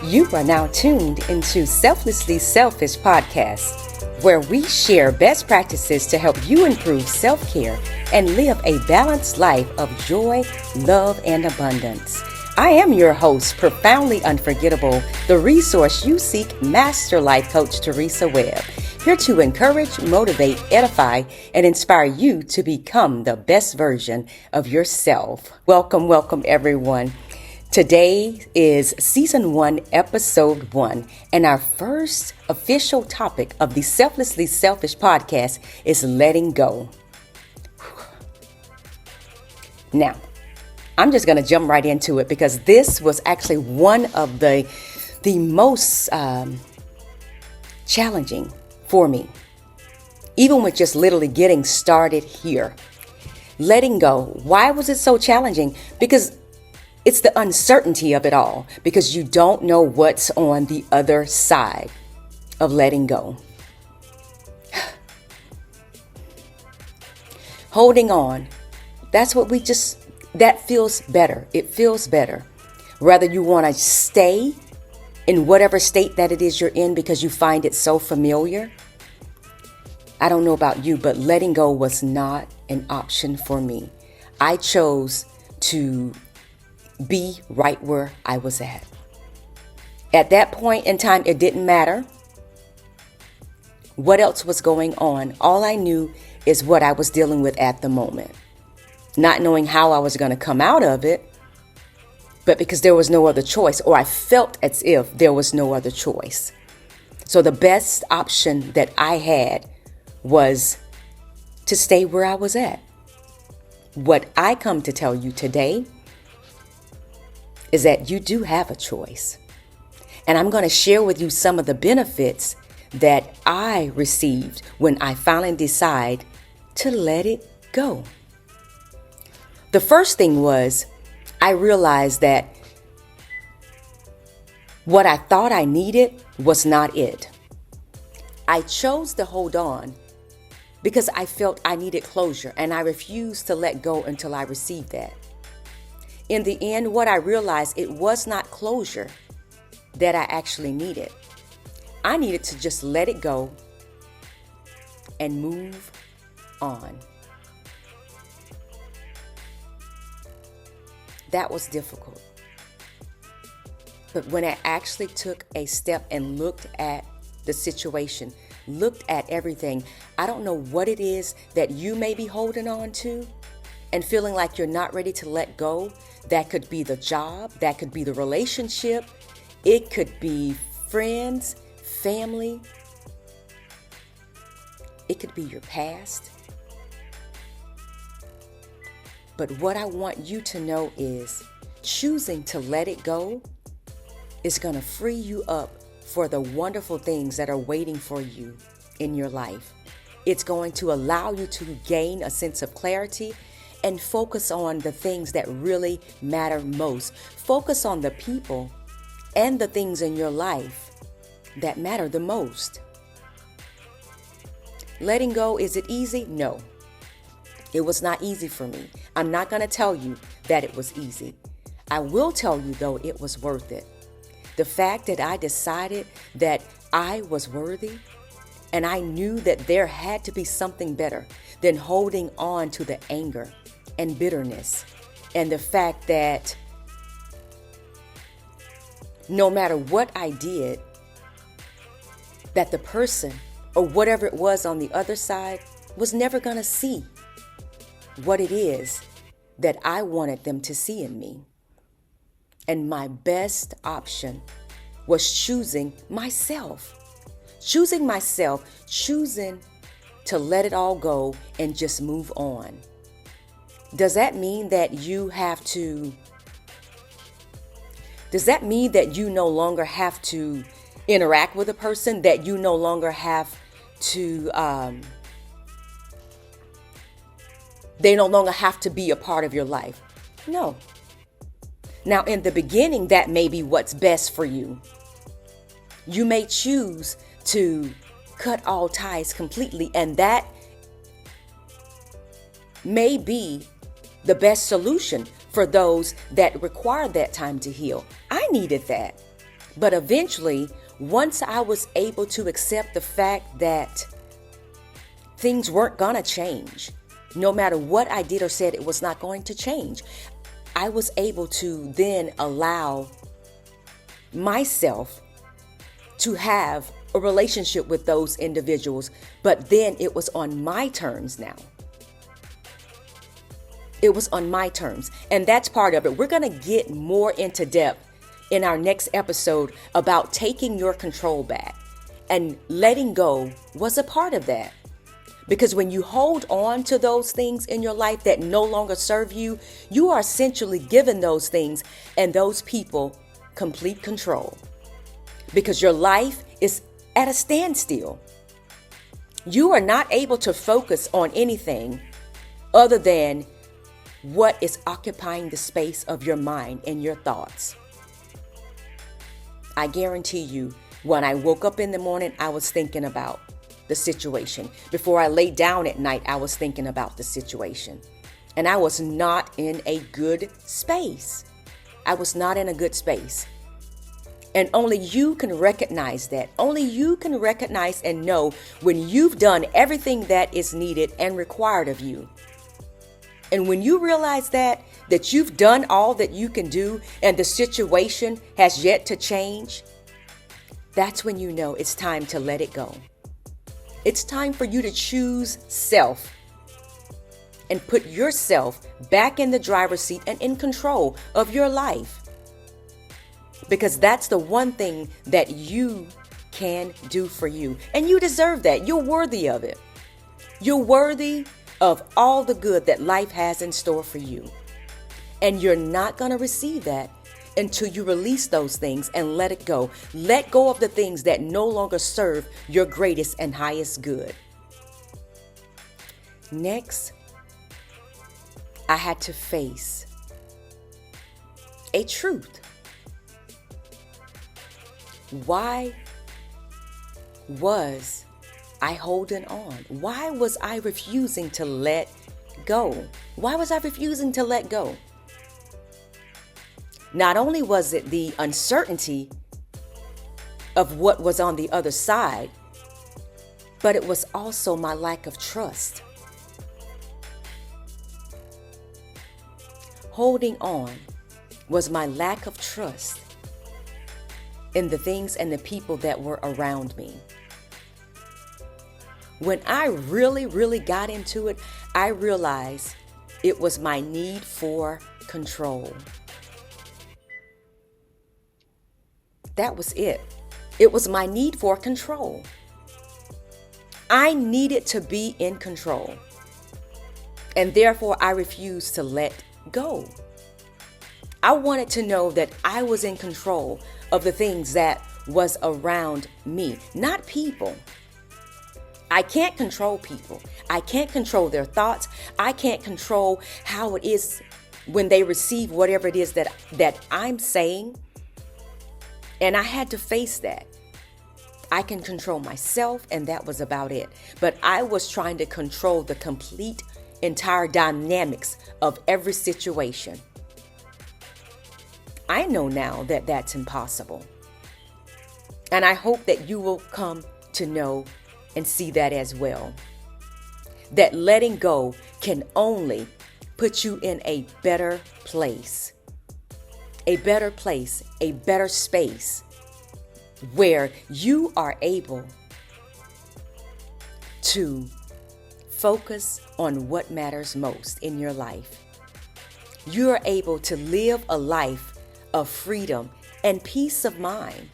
You are now tuned into Selflessly Selfish podcast, where we share best practices to help you improve self-care and live a balanced life of joy, love, and abundance. I am your host, profoundly unforgettable, the resource you seek, Master Life Coach Teresa Webb, here to encourage, motivate, edify, and inspire you to become the best version of yourself. Welcome, everyone. Today is Season 1, Episode 1, and our first official topic of the Selflessly Selfish podcast is letting go. Now, I'm just going to jump right into it because this was actually one of the most challenging for me, even with just literally getting started here. Letting go. Why was it so challenging? Because it's the uncertainty of it all, because you don't know what's on the other side of letting go. Holding on. That's what that feels better. It feels better. Whether you want to stay in whatever state that it is you're in because you find it so familiar. I don't know about you, but letting go was not an option for me. I chose to be right where I was at. At that point in time, it didn't matter what else was going on. All I knew is what I was dealing with at the moment. Not knowing how I was going to come out of it, but because there was no other choice, or I felt as if there was no other choice. So the best option that I had was to stay where I was at. What I come to tell you today is that you do have a choice. And I'm going to share with you some of the benefits that I received when I finally decide to let it go. The first thing was I realized that what I thought I needed was not it. I chose to hold on because I felt I needed closure, and I refused to let go until I received that. In the end, what I realized, it was not closure that I actually needed. I needed to just let it go and move on. That was difficult. But when I actually took a step and looked at the situation, looked at everything, I don't know what it is that you may be holding on to and feeling like you're not ready to let go. That could be the job, that could be the relationship, it could be friends, family, it could be your past. But what I want you to know is choosing to let it go is going to free you up for the wonderful things that are waiting for you in your life. It's going to allow you to gain a sense of clarity and focus on the things that really matter most. Focus on the people and the things in your life that matter the most. Letting go, is it easy? No. It was not easy for me. I'm not going to tell you that it was easy. I will tell you, though, it was worth it. The fact that I decided that I was worthy, and I knew that there had to be something better than holding on to the anger and bitterness, and the fact that no matter what I did, that the person or whatever it was on the other side was never going to see what it is that I wanted them to see in me. And my best option was choosing myself, choosing to let it all go and just move on. Does that mean that you no longer have to interact with a person, that you no longer have to, they no longer have to be a part of your life? No. Now, in the beginning, that may be what's best for you. You may choose to cut all ties completely, and that may be the best solution for those that require that time to heal. I needed that. But eventually, once I was able to accept the fact that things weren't going to change, no matter what I did or said, it was not going to change, I was able to then allow myself to have a relationship with those individuals, but then it was on my terms now. It was on my terms, and that's part of it. We're going to get more into depth in our next episode about taking your control back, and letting go was a part of that. Because when you hold on to those things in your life that no longer serve you, you are essentially giving those things and those people complete control. Because your life is at a standstill. You are not able to focus on anything other than what is occupying the space of your mind and your thoughts. I guarantee you, when I woke up in the morning, I was thinking about the situation. Before I laid down at night, I was thinking about the situation. And I was not in a good space. I was not in a good space. And only you can recognize that. Only you can recognize and know when you've done everything that is needed and required of you. And when you realize that you've done all that you can do and the situation has yet to change, that's when you know it's time to let it go. It's time for you to choose self and put yourself back in the driver's seat and in control of your life. Because that's the one thing that you can do for you. And you deserve that. You're worthy of it. You're worthy of all the good that life has in store for you. And you're not going to receive that until you release those things and let it go. Let go of the things that no longer serve your greatest and highest good. Next, I had to face a truth. Why was I holding on? Why was I refusing to let go? Why was I refusing to let go? Not only was it the uncertainty of what was on the other side, but it was also my lack of trust. Holding on was my lack of trust in the things and the people that were around me. When I really got into it, I realized it was my need for control. That was it. It was my need for control. I needed to be in control. And therefore, I refused to let go. I wanted to know that I was in control of the things that was around me, not people. I can't control people. I can't control their thoughts. I can't control how it is when they receive whatever it is that I'm saying. And I had to face that. I can control myself, and that was about it. But I was trying to control the complete, entire dynamics of every situation. I know now that that's impossible. And I hope that you will come to know and see that as well. That letting go can only put you in a better place. A better place, a better space where you are able to focus on what matters most in your life. You are able to live a life of freedom and peace of mind.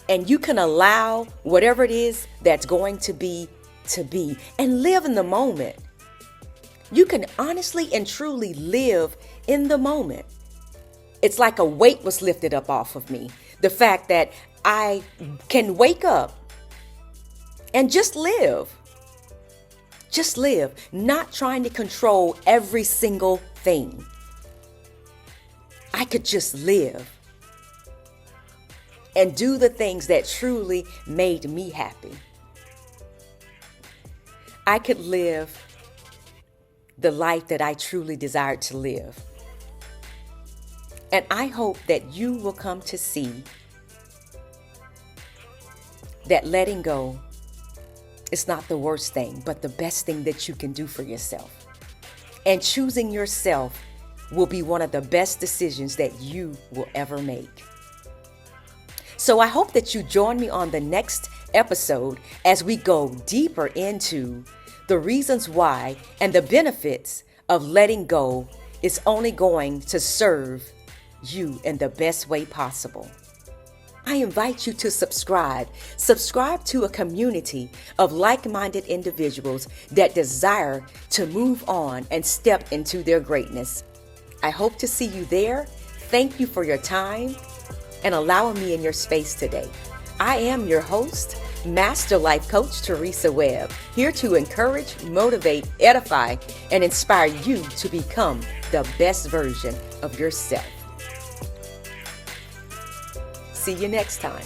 And you can allow whatever it is that's going to be and live in the moment. You can honestly and truly live in the moment. It's like a weight was lifted up off of me. The fact that I can wake up and just live. Just live, not trying to control every single thing. I could just live and do the things that truly made me happy. I could live the life that I truly desired to live. And I hope that you will come to see that letting go is not the worst thing, but the best thing that you can do for yourself. And choosing yourself will be one of the best decisions that you will ever make. So I hope that you join me on the next episode as we go deeper into the reasons why and the benefits of letting go is only going to serve you in the best way possible. I invite you to subscribe to a community of like-minded individuals that desire to move on and step into their greatness. I hope to see you there. Thank you for your time and allowing me in your space today. I am your host, Master Life Coach Teresa Webb, here to encourage, motivate, edify, and inspire you to become the best version of yourself. See you next time.